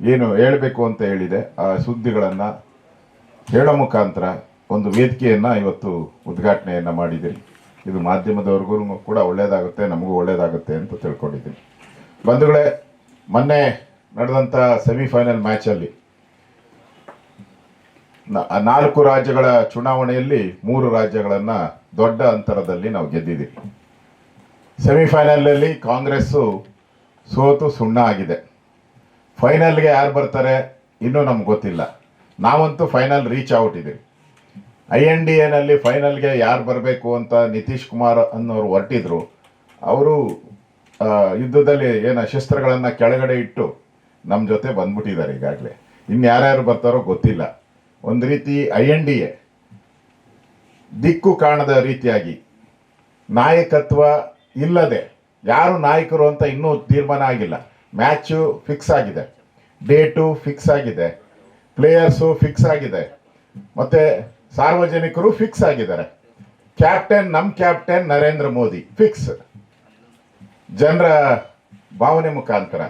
ಏನು ಹೇಳಬೇಕು ಅಂತ ಹೇಳಿದೆ ಆ ಸುದ್ದಿಗಳನ್ನು ಹೇಳೋ ಮುಖಾಂತರ ಒಂದು ವೇದಿಕೆಯನ್ನು ಇವತ್ತು ಉದ್ಘಾಟನೆಯನ್ನು ಮಾಡಿದ್ದೀರಿ. ಇದು ಮಾಧ್ಯಮದವ್ರಿಗೂ ಕೂಡ ಒಳ್ಳೆಯದಾಗುತ್ತೆ, ನಮಗೂ ಒಳ್ಳೆಯದಾಗುತ್ತೆ ಅಂತ ತಿಳ್ಕೊಂಡಿದ್ದೀನಿ. ಬಂಧುಗಳೇ, ಮೊನ್ನೆ ನಡೆದಂಥ ಸೆಮಿಫೈನಲ್ ಮ್ಯಾಚಲ್ಲಿ 4 ರಾಜ್ಯಗಳ ಚುನಾವಣೆಯಲ್ಲಿ 3 ರಾಜ್ಯಗಳನ್ನು ದೊಡ್ಡ ಅಂತರದಲ್ಲಿ ನಾವು ಗೆದ್ದಿದ್ದೀವಿ. ಸೆಮಿಫೈನಲಲ್ಲಿ ಕಾಂಗ್ರೆಸ್ಸು ಸೋತು ಸುಣ್ಣ ಆಗಿದೆ. ಫೈನಲ್ಗೆ ಯಾರು ಬರ್ತಾರೆ ಇನ್ನೂ ನಮ್ಗೆ ಗೊತ್ತಿಲ್ಲ. ನಾವಂತೂ ಫೈನಲ್ ರೀಚ್ ಔಟ್ ಇದ್ದೀವಿ. INDAನಲ್ಲಿ ಫೈನಲ್ಗೆ ಯಾರು ಬರಬೇಕು ಅಂತ ನಿತೀಶ್ ಕುಮಾರ್ ಅನ್ನೋರು ಹೊರಟಿದ್ರು. ಅವರು ಯುದ್ಧದಲ್ಲಿ ಶಸ್ತ್ರಗಳನ್ನು ಕೆಳಗಡೆ ಇಟ್ಟು ನಮ್ಮ ಜೊತೆ ಬಂದ್ಬಿಟ್ಟಿದ್ದಾರೆ ಈಗಾಗಲೇ. ಇನ್ನು ಯಾರ್ಯಾರು ಬರ್ತಾರೋ ಗೊತ್ತಿಲ್ಲ. ಒಂದು ರೀತಿ INDA ದಿಕ್ಕು ಕಾಣದ ರೀತಿಯಾಗಿ ನಾಯಕತ್ವ ಇಲ್ಲದೆ, ಯಾರು ನಾಯಕರು ಅಂತ ಇನ್ನೂ ತೀರ್ಮಾನ ಆಗಿಲ್ಲ. ಮ್ಯಾಚು ಫಿಕ್ಸ್ ಆಗಿದೆ, ಡೇಟು ಫಿಕ್ಸ್ ಆಗಿದೆ, ಪ್ಲೇಯರ್ಸು ಫಿಕ್ಸ್ ಆಗಿದೆ, ಮತ್ತೆ ಸಾರ್ವಜನಿಕರು ಫಿಕ್ಸ್ ಆಗಿದ್ದಾರೆ. ಕ್ಯಾಪ್ಟನ್, ನಮ್ಮ ಕ್ಯಾಪ್ಟನ್ ನರೇಂದ್ರ ಮೋದಿ ಫಿಕ್ಸ್. ಜನರ ಭಾವನೆ ಮುಖಾಂತರ,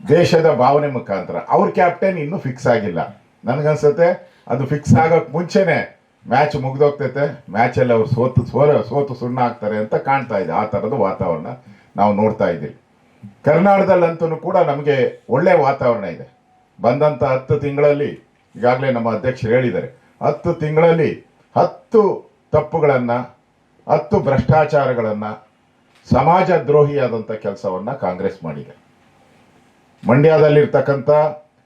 ದೇಶದ ಭಾವನೆ ಮುಖಾಂತರ ಅವ್ರ ಕ್ಯಾಪ್ಟನ್ ಇನ್ನೂ ಫಿಕ್ಸ್ ಆಗಿಲ್ಲ. ನನಗನ್ಸುತ್ತೆ ಅದು ಫಿಕ್ಸ್ ಆಗೋಕ್ಕೆ ಮುಂಚೆನೆ ಮ್ಯಾಚ್ ಮುಗ್ದೋಗ್ತೈತೆ. ಮ್ಯಾಚಲ್ಲಿ ಅವ್ರು ಸೋತು ಸುಣ್ಣ ಆಗ್ತಾರೆ ಅಂತ ಕಾಣ್ತಾ ಇದೆ. ಆ ಥರದ ವಾತಾವರಣ ನಾವು ನೋಡ್ತಾ ಇದ್ದೀವಿ. ಕರ್ನಾಟಕದಲ್ಲಂತೂ ಕೂಡ ನಮಗೆ ಒಳ್ಳೆಯ ವಾತಾವರಣ ಇದೆ. ಬಂದಂಥ 10 ತಿಂಗಳಲ್ಲಿ ಈಗಾಗಲೇ ನಮ್ಮ ಅಧ್ಯಕ್ಷರು ಹೇಳಿದ್ದಾರೆ, 10 ತಿಂಗಳಲ್ಲಿ 10 ತಪ್ಪುಗಳನ್ನು, 10 ಭ್ರಷ್ಟಾಚಾರಗಳನ್ನು, ಸಮಾಜ ದ್ರೋಹಿಯಾದಂಥ ಕೆಲಸವನ್ನು ಕಾಂಗ್ರೆಸ್ ಮಾಡಿದೆ. ಮಂಡ್ಯದಲ್ಲಿರ್ತಕ್ಕಂಥ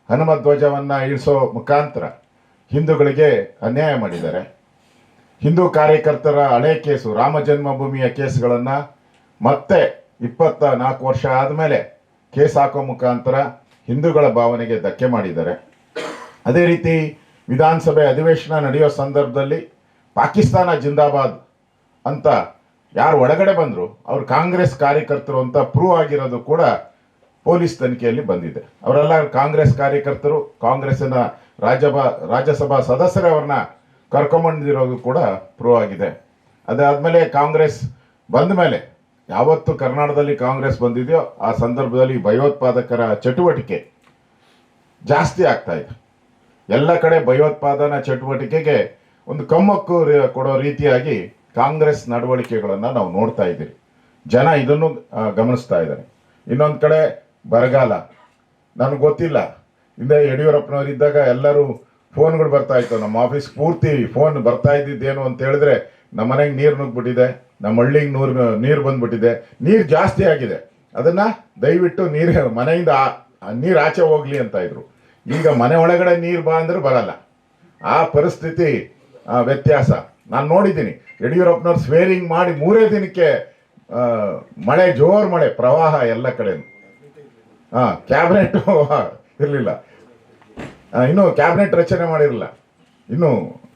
ಹನುಮ ಧ್ವಜವನ್ನು ಇಳಿಸೋ ಮುಖಾಂತರ ಹಿಂದೂಗಳಿಗೆ ಅನ್ಯಾಯ ಮಾಡಿದ್ದಾರೆ. ಹಿಂದೂ ಕಾರ್ಯಕರ್ತರ ಹಳೆ ಕೇಸು, ರಾಮ ಜನ್ಮಭೂಮಿಯ ಕೇಸ್ಗಳನ್ನು ಮತ್ತೆ 24 ವರ್ಷ ಆದಮೇಲೆ ಕೇಸ್ ಹಾಕೋ ಮುಖಾಂತರ ಹಿಂದೂಗಳ ಭಾವನೆಗೆ ಧಕ್ಕೆ ಮಾಡಿದ್ದಾರೆ. ಅದೇ ರೀತಿ ವಿಧಾನಸಭೆ ಅಧಿವೇಶನ ನಡೆಯೋ ಸಂದರ್ಭದಲ್ಲಿ ಪಾಕಿಸ್ತಾನ ಜಿಂದಾಬಾದ್ ಅಂತ ಯಾರು ಒಳಗಡೆ ಬಂದರು ಅವ್ರು ಕಾಂಗ್ರೆಸ್ ಕಾರ್ಯಕರ್ತರು ಅಂತ ಪ್ರೂವ್ ಆಗಿರೋದು ಕೂಡ ಪೊಲೀಸ್ ತನಿಖೆಯಲ್ಲಿ ಬಂದಿದೆ. ಅವರೆಲ್ಲ ಕಾಂಗ್ರೆಸ್ ಕಾರ್ಯಕರ್ತರು, ಕಾಂಗ್ರೆಸ್ಸಿನ ರಾಜ್ಯಸಭಾ ಸದಸ್ಯರೇ ಅವ್ರನ್ನ ಕರ್ಕೊಂಬಂದಿರೋದು ಕೂಡ ಪ್ರೂವ್ ಆಗಿದೆ. ಅದಾದಮೇಲೆ ಕಾಂಗ್ರೆಸ್ ಬಂದ ಮೇಲೆ, ಯಾವತ್ತು ಕರ್ನಾಟಕದಲ್ಲಿ ಕಾಂಗ್ರೆಸ್ ಬಂದಿದೆಯೋ ಆ ಸಂದರ್ಭದಲ್ಲಿ ಭಯೋತ್ಪಾದಕರ ಚಟುವಟಿಕೆ ಜಾಸ್ತಿ ಆಗ್ತಾ ಇದೆ. ಎಲ್ಲ ಕಡೆ ಭಯೋತ್ಪಾದನಾ ಚಟುವಟಿಕೆಗೆ ಒಂದು ಕಮ್ಮಕ್ಕು ಕೊಡೋ ರೀತಿಯಾಗಿ ಕಾಂಗ್ರೆಸ್ ನಡವಳಿಕೆಗಳನ್ನು ನಾವು ನೋಡ್ತಾ ಇದ್ದೀವಿ. ಜನ ಇದನ್ನು ಗಮನಿಸ್ತಾ ಇದ್ದಾರೆ. ಇನ್ನೊಂದು ಕಡೆ ಬರಗಾಲ. ನನಗೆ ಗೊತ್ತಿಲ್ಲ, ಹಿಂದೆ ಯಡಿಯೂರಪ್ಪನವ್ರು ಇದ್ದಾಗ ಎಲ್ಲರೂ ಫೋನ್ಗಳು ಬರ್ತಾ ಇತ್ತು. ನಮ್ಮ ಆಫೀಸ್ ಪೂರ್ತಿ ಫೋನ್ ಬರ್ತಾ ಇದ್ದಿದ್ದೇನು ಅಂತ ಹೇಳಿದ್ರೆ, ನಮ್ಮ ಮನೆಗೆ ನೀರು ನುಗ್ಬಿಟ್ಟಿದೆ, ನಮ್ಮ ಹಳ್ಳಿಗೆ ನೀರು ಬಂದ್ಬಿಟ್ಟಿದೆ, ನೀರು ಜಾಸ್ತಿ ಆಗಿದೆ, ಅದನ್ನ ದಯವಿಟ್ಟು ಮನೆಯಿಂದ ನೀರು ಆಚೆ ಹೋಗ್ಲಿ ಅಂತ ಇದ್ರು. ಈಗ ಮನೆ ಒಳಗಡೆ ನೀರು ಬಾ ಅಂದ್ರೆ ಬರಲ್ಲ. ಆ ಪರಿಸ್ಥಿತಿ ವ್ಯತ್ಯಾಸ ನಾನು ನೋಡಿದ್ದೀನಿ. ಯಡಿಯೂರಪ್ಪನವ್ರು ಸ್ವೇರಿಂಗ್ ಮಾಡಿ 3 ದಿನಕ್ಕೆ ಮಳೆ, ಜೋರು ಮಳೆ, ಪ್ರವಾಹ ಎಲ್ಲ ಕಡೆ. ಕ್ಯಾಬಿನೆಟ್ ಇರಲಿಲ್ಲ, ಇನ್ನು ಕ್ಯಾಬಿನೆಟ್ ರಚನೆ ಮಾಡಿರಲಿಲ್ಲ. ಇನ್ನು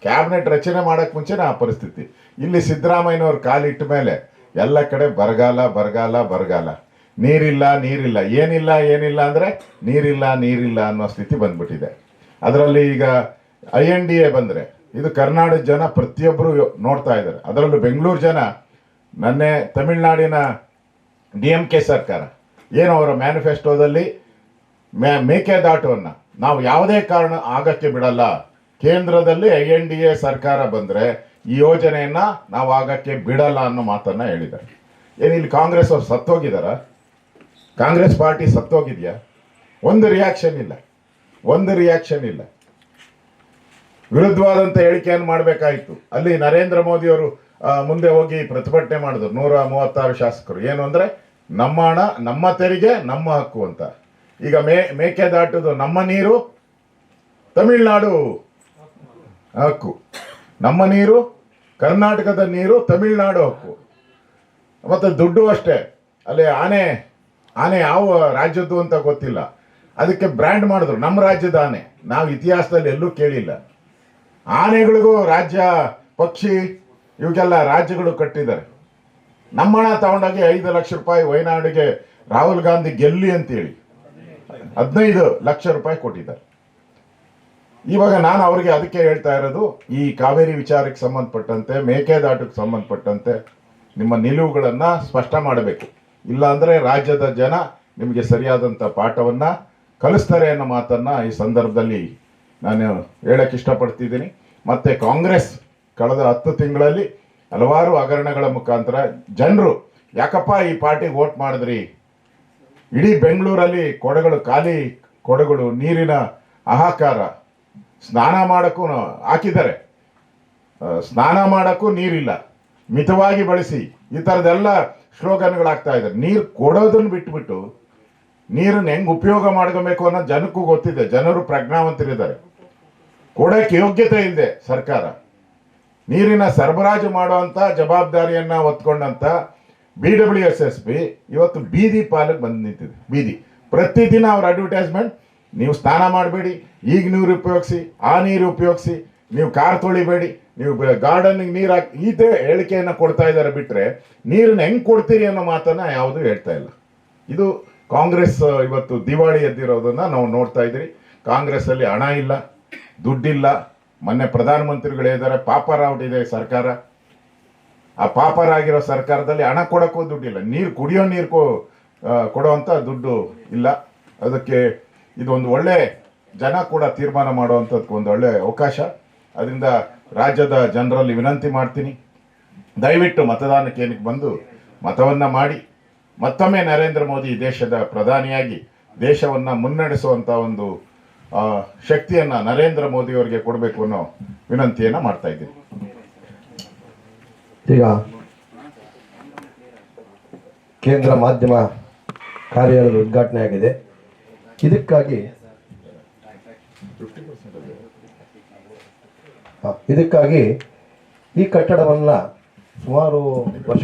ಕ್ಯಾಬಿನೆಟ್ ರಚನೆ ಮಾಡಕ್ ಮುಂಚೆನೇ ಆ ಪರಿಸ್ಥಿತಿ. ಇಲ್ಲಿ ಸಿದ್ದರಾಮಯ್ಯನವ್ರು ಕಾಲಿಟ್ಟ ಮೇಲೆ ಎಲ್ಲ ಕಡೆ ಬರಗಾಲ ಬರಗಾಲ ಬರಗಾಲ. ನೀರಿಲ್ಲ ನೀರಿಲ್ಲ, ಏನಿಲ್ಲ ಅಂದ್ರೆ ನೀರಿಲ್ಲ ಅನ್ನೋ ಸ್ಥಿತಿ ಬಂದ್ಬಿಟ್ಟಿದೆ. ಅದರಲ್ಲಿ ಈಗ INDA ಬಂದರೆ ಇದು ಕರ್ನಾಟಕ ಜನ ಪ್ರತಿಯೊಬ್ಬರು ನೋಡ್ತಾ ಇದ್ದಾರೆ. ಅದರಲ್ಲೂ ಬೆಂಗಳೂರು ಜನ ಮೊನ್ನೆ ತಮಿಳುನಾಡಿನ DMK ಸರ್ಕಾರ ಏನು ಅವರ ಮ್ಯಾನಿಫೆಸ್ಟೋದಲ್ಲಿ ಮೇಕೆದಾಟುವನ್ನು ನಾವು ಯಾವುದೇ ಕಾರಣ ಆಗಕ್ಕೆ ಬಿಡಲ್ಲ, ಕೇಂದ್ರದಲ್ಲಿ INDA ಸರ್ಕಾರ ಬಂದರೆ ಈ ಯೋಜನೆಯನ್ನ ನಾವು ಆಗಕ್ಕೆ ಬಿಡಲ್ಲ ಅನ್ನೋ ಮಾತನ್ನ ಹೇಳಿದ್ದಾರೆ. ಏನು ಇಲ್ಲಿ ಕಾಂಗ್ರೆಸ್ ಅವ್ರು ಸತ್ತೋಗಿದಾರ? ಕಾಂಗ್ರೆಸ್ ಪಾರ್ಟಿ ಸತ್ತೋಗಿದ್ಯಾ? ಒಂದು ರಿಯಾಕ್ಷನ್ ಇಲ್ಲ. ವಿರುದ್ಧವಾದಂಥ ಹೇಳಿಕೆಯನ್ನು ಮಾಡಬೇಕಾಯಿತು. ಅಲ್ಲಿ ನರೇಂದ್ರ ಮೋದಿ ಅವರು ಮುಂದೆ ಹೋಗಿ ಪ್ರತಿಭಟನೆ ಮಾಡಿದ್ರು. 136 ಶಾಸಕರು ಏನು ಅಂದ್ರೆ, ನಮ್ಮ ಹಣ, ನಮ್ಮ ತೆರಿಗೆ, ನಮ್ಮ ಹಕ್ಕು ಅಂತ. ಈಗ ಮೇಕೆದಾಟುದು ನಮ್ಮ ನೀರು, ತಮಿಳುನಾಡು ಹಕ್ಕು. ನಮ್ಮ ನೀರು, ಕರ್ನಾಟಕದ ನೀರು, ತಮಿಳುನಾಡು ಹಕ್ಕು. ಮತ್ತು ದುಡ್ಡು ಅಷ್ಟೇ. ಅಲ್ಲಿ ಆನೆ ಯಾವ ರಾಜ್ಯದ್ದು ಅಂತ ಗೊತ್ತಿಲ್ಲ, ಅದಕ್ಕೆ ಬ್ರ್ಯಾಂಡ್ ಮಾಡಿದ್ರು ನಮ್ಮ ರಾಜ್ಯದ ಆನೆ. ನಾವು ಇತಿಹಾಸದಲ್ಲಿ ಎಲ್ಲೂ ಕೇಳಿಲ್ಲ. ಆನೆಗಳಿಗೂ ರಾಜ್ಯ, ಪಕ್ಷಿ ಇವಕ್ಕೆಲ್ಲ ರಾಜ್ಯಗಳು ಕಟ್ಟಿದ್ದಾರೆ. ನಮ್ಮ ಹಣ ತಗೊಂಡಾಗೆ 5 ಲಕ್ಷ ರೂಪಾಯಿ ವಯನಾಡಿಗೆ ರಾಹುಲ್ ಗಾಂಧಿ ಗೆಲ್ಲಿ ಅಂತೇಳಿ 15 ಲಕ್ಷ ರೂಪಾಯಿ ಕೊಟ್ಟಿದ್ದಾರೆ. ಇವಾಗ ನಾನು ಅವರಿಗೆ ಅದಕ್ಕೆ ಹೇಳ್ತಾ ಇರೋದು, ಈ ಕಾವೇರಿ ವಿಚಾರಕ್ಕೆ ಸಂಬಂಧಪಟ್ಟಂತೆ, ಮೇಕೆದಾಟಕ್ಕೆ ಸಂಬಂಧಪಟ್ಟಂತೆ ನಿಮ್ಮ ನಿಲುವುಗಳನ್ನು ಸ್ಪಷ್ಟ ಮಾಡಬೇಕು. ಇಲ್ಲ ಅಂದರೆ ರಾಜ್ಯದ ಜನ ನಿಮಗೆ ಸರಿಯಾದಂಥ ಪಾಠವನ್ನು ಕಲಿಸ್ತಾರೆ ಅನ್ನೋ ಮಾತನ್ನ ಈ ಸಂದರ್ಭದಲ್ಲಿ ನಾನು ಹೇಳಕ್ಕೆ ಇಷ್ಟಪಡ್ತಿದ್ದೀನಿ. ಮತ್ತೆ ಕಾಂಗ್ರೆಸ್ ಕಳೆದ 10 ತಿಂಗಳಲ್ಲಿ ಹಲವಾರು ಹಗರಣಗಳ ಮುಖಾಂತರ ಜನರು ಯಾಕಪ್ಪ ಈ ಪಾರ್ಟಿಗೆ ವೋಟ್ ಮಾಡಿದ್ರಿ, ಇಡೀ ಬೆಂಗಳೂರಲ್ಲಿ ಕೊಡಗಳು, ಖಾಲಿ ಕೊಡಗಳು, ನೀರಿನ ಹಾಹಾಕಾರ, ಸ್ನಾನ ಮಾಡೋಕ್ಕೂ ಹಾಕಿದ್ದಾರೆ, ಸ್ನಾನ ಮಾಡೋಕ್ಕೂ ನೀರಿಲ್ಲ, ಮಿತವಾಗಿ ಬಳಸಿ, ಈ ಥರದ್ದೆಲ್ಲ ಸ್ಲೋಗನ್ಗಳಾಗ್ತಾ ಇದ್ದಾರೆ. ನೀರು ಕೊಡೋದನ್ನು ಬಿಟ್ಬಿಟ್ಟು ನೀರನ್ನು ಹೆಂಗೆ ಉಪಯೋಗ ಮಾಡ್ಕೋಬೇಕು ಅನ್ನೋ ಜನಕ್ಕೂ ಗೊತ್ತಿದೆ. ಜನರು ಪ್ರಜ್ಞಾವಂತರಿದ್ದಾರೆ. ಕೊಡಕ್ಕೆ ಯೋಗ್ಯತೆ ಇಲ್ಲದೆ ಸರ್ಕಾರ ನೀರಿನ ಸರಬರಾಜು ಮಾಡುವಂಥ ಜವಾಬ್ದಾರಿಯನ್ನ ಹೊತ್ಕೊಂಡಂತ BWSSB ಇವತ್ತು ಬೀದಿ ಪಾಲಿಗೆ ಬಂದು ನಿಂತಿದೆ. ಬೀದಿ ಪ್ರತಿದಿನ ಅವ್ರ ಅಡ್ವರ್ಟೈಸ್ಮೆಂಟ್, ನೀವು ಸ್ನಾನ ಮಾಡಬೇಡಿ, ಈಗ ನೀರು ಉಪಯೋಗಿಸಿ, ಆ ನೀರು ಉಪಯೋಗಿಸಿ, ನೀವು ಕಾರ್ ತೊಳಿಬೇಡಿ, ನೀವು ಗಾರ್ಡನ್ಗೆ ನೀರು ಹಾಕಿ, ಇದೇ ಹೇಳಿಕೆಯನ್ನು ಕೊಡ್ತಾ ಇದ್ದಾರೆ. ಬಿಟ್ಟರೆ ನೀರನ್ನ ಹೆಂಗೆ ಕೊಡ್ತೀರಿ ಅನ್ನೋ ಮಾತನ್ನ ಯಾವುದೂ ಹೇಳ್ತಾ ಇಲ್ಲ. ಇದು ಕಾಂಗ್ರೆಸ್ ಇವತ್ತು ದಿವಾಳಿ ಎದ್ದಿರೋದನ್ನ ನಾವು ನೋಡ್ತಾ ಇದ್ದೀರಿ. ಕಾಂಗ್ರೆಸ್ ಅಲ್ಲಿ ಹಣ ಇಲ್ಲ, ದುಡ್ಡಿಲ್ಲ. ಮೊನ್ನೆ ಪ್ರಧಾನಮಂತ್ರಿಗಳು ಹೇಳಿದ್ದಾರೆ ಪಾಪರಾವ್ಟಿದೆ ಸರ್ಕಾರ. ಆ ಪಾಪರಾಗಿರೋ ಸರ್ಕಾರದಲ್ಲಿ ಹಣ ಕೊಡೋಕ್ಕೂ ದುಡ್ಡಿಲ್ಲ, ಕುಡಿಯೋ ನೀರು ಕೊಡುವಂಥ ದುಡ್ಡು ಇಲ್ಲ. ಅದಕ್ಕೆ ಇದೊಂದು ಒಳ್ಳೆ ಜನ ಕೂಡ ತೀರ್ಮಾನ ಮಾಡುವಂಥದ್ದು ಒಂದು ಒಳ್ಳೆ ಅವಕಾಶ. ಅದರಿಂದ ರಾಜ್ಯದ ಜನರಲ್ಲಿ ವಿನಂತಿ ಮಾಡ್ತೀನಿ, ದಯವಿಟ್ಟು ಮತದಾನಕ್ಕೆ ಏನಕ್ಕೆ ಬಂದು ಮತವನ್ನ ಮಾಡಿ ಮತ್ತೊಮ್ಮೆ ನರೇಂದ್ರ ಮೋದಿ ದೇಶದ ಪ್ರಧಾನಿಯಾಗಿ ದೇಶವನ್ನ ಮುನ್ನಡೆಸುವಂತ ಒಂದು ಶಕ್ತಿಯನ್ನ ನರೇಂದ್ರ ಮೋದಿ ಅವರಿಗೆ ಕೊಡಬೇಕು ಅನ್ನೋ ವಿನಂತಿಯನ್ನ ಮಾಡ್ತಾ ಇದ್ದೀನಿ. ಈಗ ಕೇಂದ್ರ ಮಾಧ್ಯಮ ಕಾರ್ಯಾಲಯದ ಉದ್ಘಾಟನೆ ಆಗಿದೆ. ಇದಕ್ಕಾಗಿ ಈ ಕಟ್ಟಡವನ್ನ ಸುಮಾರು ವರ್ಷ